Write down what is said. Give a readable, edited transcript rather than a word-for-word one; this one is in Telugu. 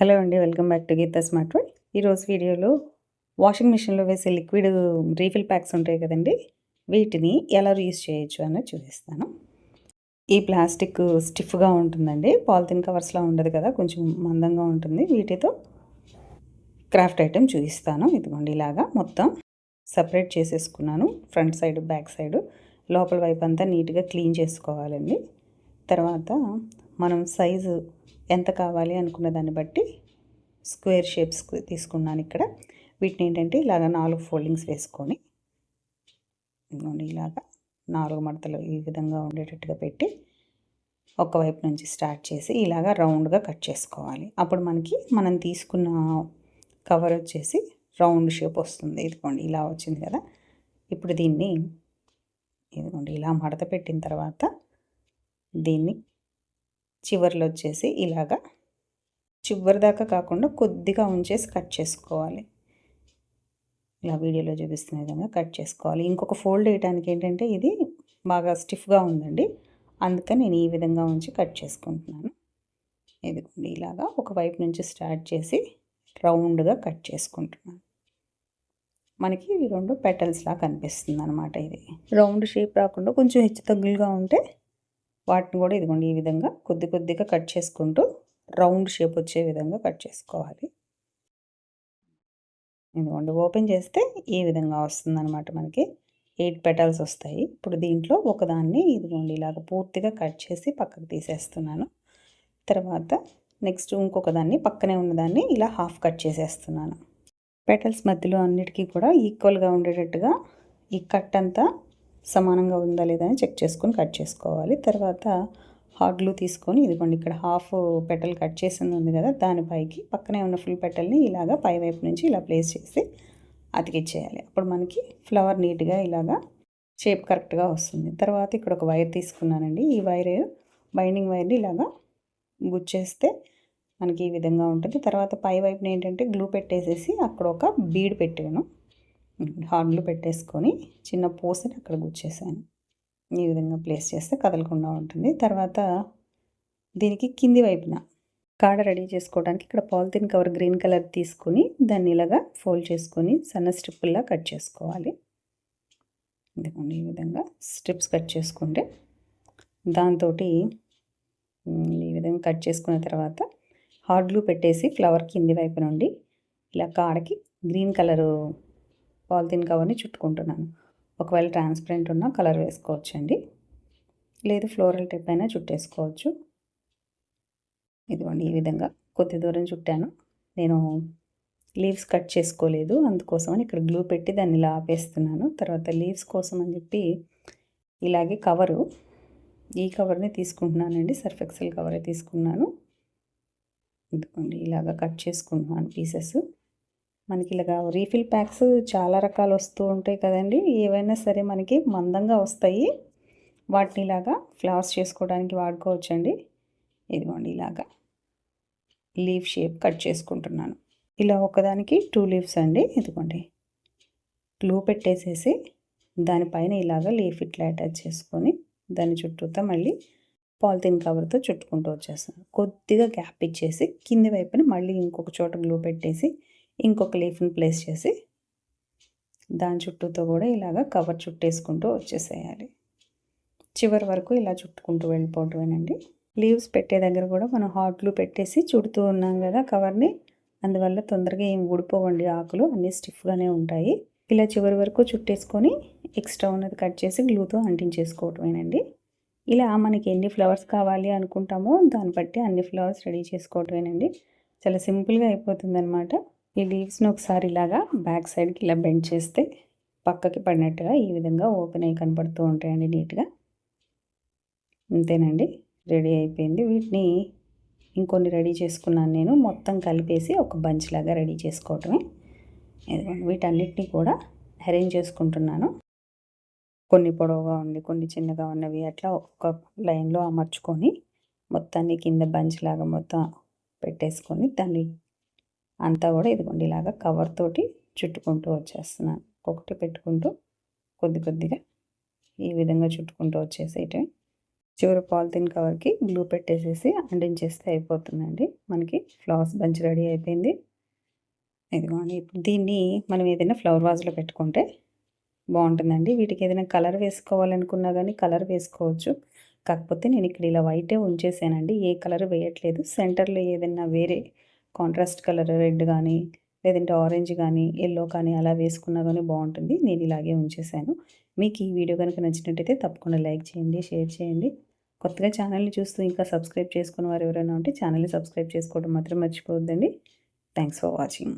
హలో అండి, welcome back to Geetha Smart World. ఈరోజు వీడియోలో వాషింగ్ మిషన్లో వేసే లిక్విడ్ రీఫిల్ ప్యాక్స్ ఉంటాయి కదండి, వీటిని ఎలా యూస్ చేయొచ్చు అన్నది చూపిస్తాను. ఈ ప్లాస్టిక్ స్టిఫ్గా ఉంటుందండి, పాలిథిన్ కవర్స్లా ఉండదు కదా, కొంచెం మందంగా ఉంటుంది. వీటితో క్రాఫ్ట్ ఐటెం చూపిస్తాను. ఇదిగోండి, ఇలాగా మొత్తం సపరేట్ చేసేసుకున్నాను. ఫ్రంట్ సైడ్, బ్యాక్ సైడ్, లోపల వైపు అంతా నీట్గా క్లీన్ చేసుకోవాలండి. తర్వాత మనం సైజు ఎంత కావాలి అనుకున్న దాన్ని బట్టి స్క్వేర్ షేప్స్ తీసుకున్నాను. ఇక్కడ వీటిని ఏంటంటే ఇలాగ 4 ఫోల్డింగ్స్ వేసుకొని ఇలాగా 4 మడతలు ఈ విధంగా ఉండేటట్టుగా పెట్టి ఒకవైపు నుంచి స్టార్ట్ చేసి ఇలాగ రౌండ్గా కట్ చేసుకోవాలి. అప్పుడు మనకి మనం తీసుకున్న కవర్ వచ్చేసి రౌండ్ షేప్ వస్తుంది. ఇదిగోండి, ఇలా వచ్చింది కదా. ఇప్పుడు దీన్ని ఇదిగోండి ఇలా మడత పెట్టిన తర్వాత దీన్ని చివర్లో వచ్చేసి ఇలాగా చివరి దాకా కాకుండా కొద్దిగా ఉంచేసి కట్ చేసుకోవాలి. ఇలా వీడియోలో చూపిస్తున్న విధంగా కట్ చేసుకోవాలి. ఇంకొక ఫోల్డ్ వేయడానికి ఏంటంటే ఇది బాగా స్టిఫ్గా ఉందండి, అందుకని నేను ఈ విధంగా ఉంచి కట్ చేసుకుంటున్నాను. ఇదిగోండి, ఇలాగా ఒక వైపు నుంచి స్టార్ట్ చేసి రౌండ్గా కట్ చేసుకుంటున్నాను. మనకి ఈ 2 పెటల్స్లా కనిపిస్తుంది అనమాట. ఇది రౌండ్ షేప్ రాకుండా కొంచెం హెచ్చు తగ్గులుగా ఉంటే వాటిని కూడా ఇదిగోండి ఈ విధంగా కొద్ది కొద్దిగా కట్ చేసుకుంటూ రౌండ్ షేప్ వచ్చే విధంగా కట్ చేసుకోవాలి. ఇదిగోండి, ఓపెన్ చేస్తే ఈ విధంగా వస్తుందన్నమాట. మనకి 8 పెటల్స్ వస్తాయి. ఇప్పుడు దీంట్లో ఒకదాన్ని ఇదిగోండి ఇలాగ పూర్తిగా కట్ చేసి పక్కకు తీసేస్తున్నాను. తర్వాత నెక్స్ట్ ఇంకొక దాన్ని పక్కనే ఉన్నదాన్ని ఇలా హాఫ్ కట్ చేసేస్తున్నాను. పెటల్స్ మధ్యలో అన్నిటికీ కూడా ఈక్వల్గా ఉండేటట్టుగా ఈ కట్ అంతా సమానంగా ఉందా లేదా అని చెక్ చేసుకొని కట్ చేసుకోవాలి. తర్వాత హాట్ గ్లూ తీసుకొని ఇదిగోండి ఇక్కడ హాఫ్ పెటల్ కట్ చేసింది ఉంది కదా, దానిపైకి పక్కనే ఉన్న ఫుల్ పెటల్ని ఇలాగా పై వైపు నుంచి ఇలా ప్లేస్ చేసి అతికిచ్చేయాలి. అప్పుడు మనకి ఫ్లవర్ నీట్గా ఇలాగా షేప్ కరెక్ట్గా వస్తుంది. తర్వాత ఇక్కడ ఒక వైర్ తీసుకున్నానండి. ఈ వైర్ బైండింగ్ వైర్ని ఇలాగా గుచ్చేస్తే మనకి ఈ విధంగా ఉంటుంది. తర్వాత పై వైపున ఏంటంటే గ్లూ పెట్టేసేసి అక్కడ ఒక బీడ్ పెట్టాను. హాట్ గ్లూ పెట్టేసుకొని చిన్న పూసని అక్కడ గుచ్చేసాను. ఈ విధంగా ప్లేస్ చేస్తే కదలకుండా ఉంటుంది. తర్వాత దీనికి కింది వైపున కాడ రెడీ చేసుకోవడానికి ఇక్కడ పాలిథిన్ కవర్ గ్రీన్ కలర్ తీసుకొని దాన్ని ఇలాగా ఫోల్డ్ చేసుకొని సన్న స్ట్రిప్పుల్లా కట్ చేసుకోవాలి. ఇదిగోండి ఈ విధంగా స్ట్రిప్స్ కట్ చేసుకుంటే దాంతో ఈ విధంగా కట్ చేసుకున్న తర్వాత హాట్ గ్లూ పెట్టేసి ఫ్లవర్ కింది వైపు నుండి ఇలా కాడకి గ్రీన్ కలరు పాలిథిన్ కవర్ని చుట్టుకుంటున్నాను. ఒకవేళ ట్రాన్స్పరెంట్ ఉన్న కలర్ వేసుకోవచ్చండి, లేదు ఫ్లోరల్ టైప్ అయినా చుట్టేసుకోవచ్చు. ఇదిగోండి ఈ విధంగా కొద్ది దూరం చుట్టాను. నేను లీవ్స్ కట్ చేసుకోలేదు, అందుకోసమని ఇక్కడ గ్లూ పెట్టి దాన్ని ఇలా ఆపేస్తున్నాను. తర్వాత లీవ్స్ కోసం అని చెప్పి ఇలాగే కవరు, ఈ కవర్ని తీసుకుంటున్నానండి, సర్ఫ్ ఎక్సెల్ కవరే తీసుకున్నాను. ఇదిగోండి ఇలాగ కట్ చేసుకుంటున్నాను పీసెస్. మనకి ఇలాగా రీఫిల్ ప్యాక్స్ చాలా రకాలు వస్తూ ఉంటాయి కదండి, ఏవైనా సరే మనకి మందంగా వస్తాయి. వాటిని ఇలాగా ఫ్లవర్స్ చేసుకోవడానికి వాడుకోవచ్చండి. ఇదిగోండి ఇలాగా లీఫ్ షేప్ కట్ చేసుకుంటున్నాను. ఇలా ఒకదానికి 2 లీవ్స్ అండి. ఇదిగోండి గ్లూ పెట్టేసేసి దానిపైన ఇలాగ లీఫ్ ఇట్లా అటాచ్ చేసుకొని దాని చుట్టూతా మళ్ళీ పాలిథిన్ కవర్తో చుట్టుకుంటూ వచ్చేస్తాను. కొద్దిగా గ్యాప్ ఇచ్చేసి కింది వైపున మళ్ళీ ఇంకొక చోట గ్లూ పెట్టేసి ఇంకొక లీఫ్ని ప్లేస్ చేసి దాని చుట్టూతో కూడా ఇలాగ కవర్ చుట్టేసుకుంటూ వచ్చేసేయాలి. చివరి వరకు ఇలా చుట్టుకుంటూ వెళ్ళిపోవటమేనండి. లీవ్స్ పెట్టే దగ్గర కూడా మనం హాట్ గ్లూ పెట్టేసి చుడుతూ ఉన్నాం కదా కవర్ని, అందువల్ల తొందరగా ఏం ఊడిపోవండి, ఆకులు అన్నీ స్టిఫ్గానే ఉంటాయి. ఇలా చివరి వరకు చుట్టేసుకొని ఎక్స్ట్రా ఉన్నది కట్ చేసి గ్లూతో అంటించేసుకోవటమేనండి. ఇలా మనకి ఎన్ని ఫ్లవర్స్ కావాలి అనుకుంటామో దాన్ని బట్టి అన్ని ఫ్లవర్స్ రెడీ చేసుకోవటమేనండి. చాలా సింపుల్గా అయిపోతుంది అనమాట. ఈ లీవ్స్ని ఒకసారి ఇలాగా బ్యాక్ సైడ్కి ఇలా బెండ్ చేస్తే పక్కకి పడినట్టుగా ఈ విధంగా ఓపెన్ అయ్యి కనపడుతూ ఉంటాయండి నీట్గా. అంతేనండి, రెడీ అయిపోయింది. వీటిని ఇంకొన్ని రెడీ చేసుకున్నాను నేను, మొత్తం కలిపేసి ఒక బంచ్ లాగా రెడీ చేసుకోవటమే. వీటన్నిటిని కూడా అరేంజ్ చేసుకుంటున్నాను. కొన్ని పొడవుగా ఉండి కొన్ని చిన్నగా ఉన్నవి అట్లా ఒక్కొక్క లైన్లో అమర్చుకొని మొత్తాన్ని కింద బంచ్ లాగా మొత్తం పెట్టేసుకొని దాన్ని అంతా కూడా ఇదిగోండి ఇలాగా కవర్ తోటి చుట్టుకుంటూ వచ్చేస్తున్నాను. ఒక్కొక్కటి పెట్టుకుంటూ కొద్ది కొద్దిగా ఈ విధంగా చుట్టుకుంటూ వచ్చేసేయటం. చివరి పాలిథిన్ కవర్కి గ్లూ పెట్టేసేసి అంటించేస్తే అయిపోతుందండి. మనకి ఫ్లవర్స్ బంచ్ రెడీ అయిపోయింది. ఇదిగోండి. ఇప్పుడు దీన్ని మనం ఏదైనా ఫ్లవర్ వాజ్లో పెట్టుకుంటే బాగుంటుందండి. వీటికి ఏదైనా కలర్ వేసుకోవాలనుకున్నా కానీ కలర్ వేసుకోవచ్చు. కాకపోతే నేను ఇక్కడ ఇలా వైటే ఉంచేసానండి. ఏ కలర్ వేయట్లేదు. సెంటర్లో ఏదైనా వేరే కాంట్రాస్ట్ కలర్ రెడ్ కానీ లేదంటే ఆరెంజ్ కానీ ఎల్లో కానీ అలా వేసుకున్నా కానీ బాగుంటుంది. నేను ఇలాగే ఉంచేసాను. మీకు ఈ వీడియో కనుక నచ్చినట్టయితే తప్పకుండా లైక్ చేయండి, షేర్ చేయండి. కొత్తగా ఛానల్ని చూస్తూ ఇంకా సబ్స్క్రైబ్ చేసుకున్న వారు ఎవరైనా ఉంటే ఛానల్ని సబ్స్క్రైబ్ చేసుకోవడం మాత్రం మర్చిపోవద్దండి. Thanks for watching.